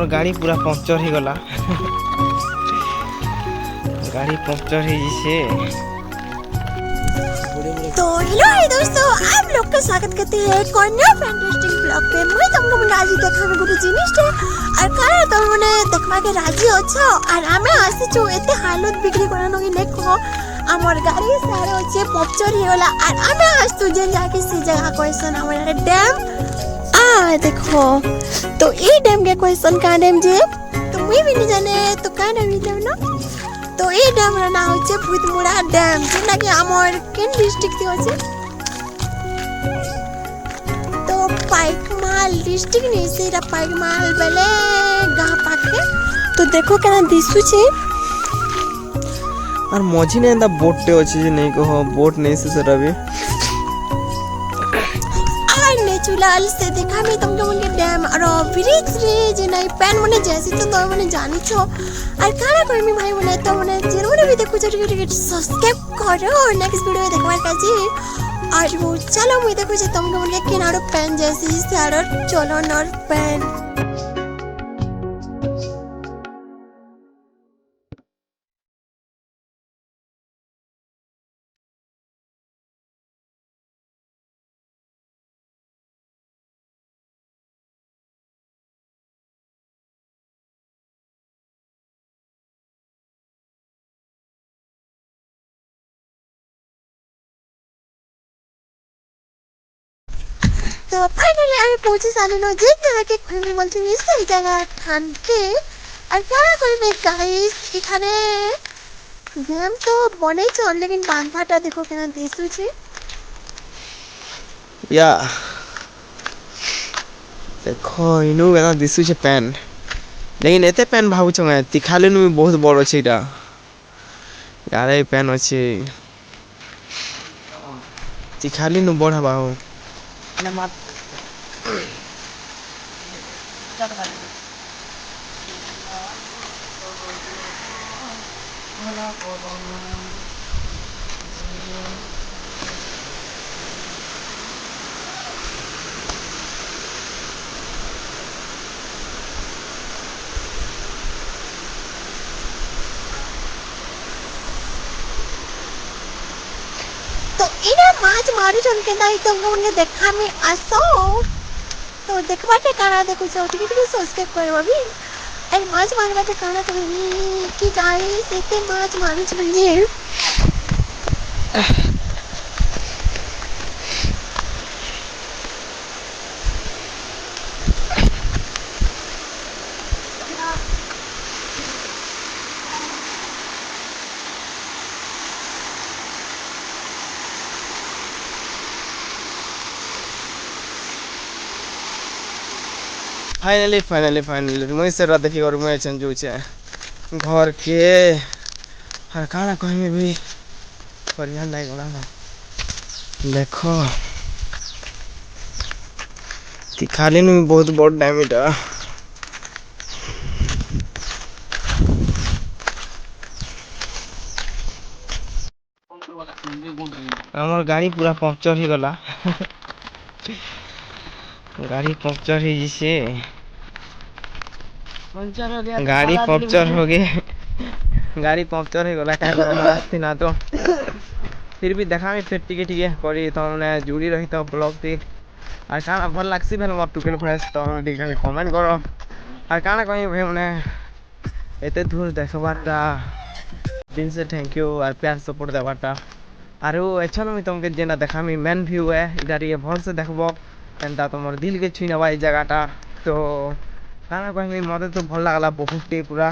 आमर गाड़ी पूरा पंक्चर हो गला गाड़ी पंक्चर है। तो हेलो हाय दोस्तों, आप लोग का स्वागत करते हैं एक और नया फैंटास्टिक ब्लॉग पे। मुझे तुमको मन आज देखा में गुरु जिनिस है और कारा तुम मने देखवा के राजी अछो और हमें आसी छु एते हालत बिगड़ी कोना नगी देखो हमर गाड़ी सारे होचे पंक्चर हो गला और हमें आज तू जे जाके सी जगह क्वेश्चन हमर डैम देखो। तो ये डैम के क्वेश्चन का डैम जे तो मुई भी नहीं जाने तो का डैम ना। तो ये डैम रा नाम होचे भूतमुड़ा डैम जेना कि हमर केन डिस्ट्रिक्ट थी होचे तो पाइकमाल डिस्ट्रिक्ट नहीं से रा पाइकमाल बेले गाह पाखे। तो देखो केना दिसु छे और मझी ने एंदा बोट टे अछि जे नहीं कहो बोट नहीं से सर अभी नेचुरल से देखा मैं तुमको मन के डैम और ब्रिज रे जे नहीं पैन मने जैसे तो तो मने जानी छो और काला कोई मी भाई बोले तो मने जरूर भी देखो जरूर सब्सक्राइब करो नेक्स्ट वीडियो देखबार काजी। और वो चलो मुई देखो जे तुमको मन के किनारो पैन जैसी सारो चलो नर पैन। तो फाइनली আমি পৌঁছে সামনে যে জায়গাকে খুবই বলতে নিশ্চয় এই জায়গা খানকে আর কারা করবে গাইস এখানে ড্যাম তো বনেই চল लेकिन बांधाटा देखो केना दिसुची या देखो इनु एना दिसु छे पैन लेकिन एते पैन भाबु छंगा तिखाले नु बहुत बड़ छै इटा यार ए पैन अछि तिखाली नु बड़ हबाओ ना मत तो इना माछ मारी जन के नहीं तो उन्हें देखा में आसो तो देखबा के काना देखो जो टिकट के सब्सक्राइब करबो भी ए माछ मारबा के काना तो की गाइस एते माछ मारी छलिए। फाइनली मुई से देखी और मैं चन जो छे घर के हर काना कहि में भी बढ़िया नहीं गला ना देखो तिखाली नु बहुत बड़ डैम इटा हमर गाड़ी पूरा पंक्चर हो गला गाड़ी पंक्चर है जिसे गाड़ी पंक्चर हो गए गाड़ी पंक्चर हो गला क्या रास्ते ना तो फिर भी देखा फिर टिके टिके करी तो मैंने जुड़ी रही तो ब्लॉग थी और काना भल लागसी भेल मोर टुकेल फ्रेश तो देखा कमेंट करो और काना कहीं भाई मैंने एते दूर देखबाटा दिन से थैंक यू और प्यार सपोर्ट देवाटा और अच्छा मुझे तुमके जेना देखा मेन व्यू है इधर ये भल से देखबो एंता तुम दिल के छुई नवा जगहटा तो काना कहीं मत तो भल लगला बहुत टे पूरा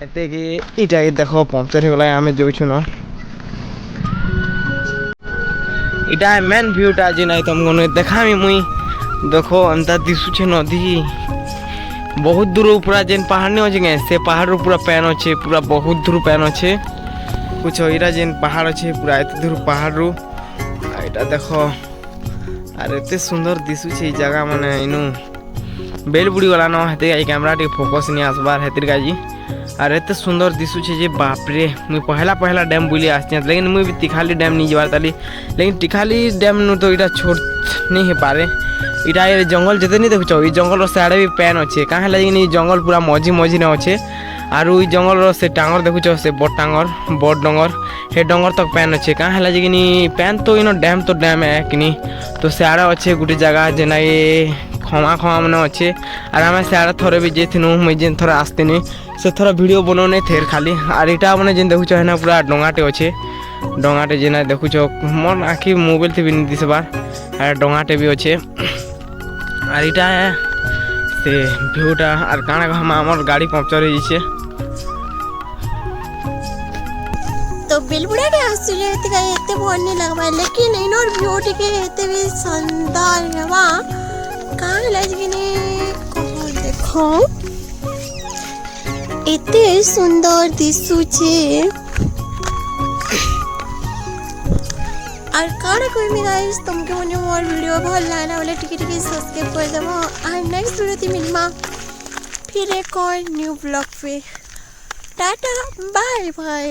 एते कि इटा देखो पंक्चर हो गला आमे जो छु न इटा मेन व्यूटा जे नहीं तुमको देखा मुई देखो एंता दिसु छे नदी बहुत दूर पूरा जेन पहाड़ ने अछि से पहाड़ रो पूरा पैन अछि पूरा बहुत दूर पैन अछि कुछ इरा जेन पहाड़ अछि पूरा एते दूर पहाड़ रो इटा देखो अरे एते सुंदर दिसु छे जगह माने इनु बेल बुड़ी वाला न हेते आई कैमरा टे फोकस नहीं आसबार हेतिर गाजी আর এত সুন্দর দিশুছে যে বাপরে মুই পহলা ড্যাম বুলি আসছি লেকিন মুই তিখালি ড্যাম नहीं যাবার তালি লেকিন তিখালি ড্যাম নু তো এটা ছোট नहीं हे पारे इटा ये जंगल जते नहीं देखुछ ई जंगल रो साइड भी पैन अच्छे कहाँ है लगी जंगल पूरा मझी ने अच्छे आर ई जंगल रो से टांगर देखुछ से बड़ डंगर हे डंगर तक पैन अच्छे कहाँ है कि पैन तो इन डैम है कि तो सियाड़े अच्छे गोटे जगह जेना ये खमा मैंने अच्छे आर आम सियाड़े थोड़े भी जेनु मुझे जेन थोड़ा आसतीनी से थोड़ा वीडियो बनाने थे खाली आर इटा मैंने जेन देखुछ है पूरा डंगाटे अच्छे डंगाटे जेना देखुछ मोर आखि मोबाइल थी भी नहीं दिसबार আর ডঙাটে भी अच्छे আর এটা से ভিউটা আর কাଣା আমার গাড়ি पंक्चर हो जाइए तो बिलबुड़ा के आसुले एते भल नहीं लगवा लेकिन इनर व्यू टिके एते भी शानदार हवा कान लागी ने कहो देखो एते सुंदर दिसुचे और काना कोई भी गाइस तुमके मने मोर वीडियो भल लागला वाला टिके सब्सक्राइब कर देबो और नेक्स्ट वीडियो मिलमा फिर एक और न्यू ब्लॉग पे टाटा बाय बाय।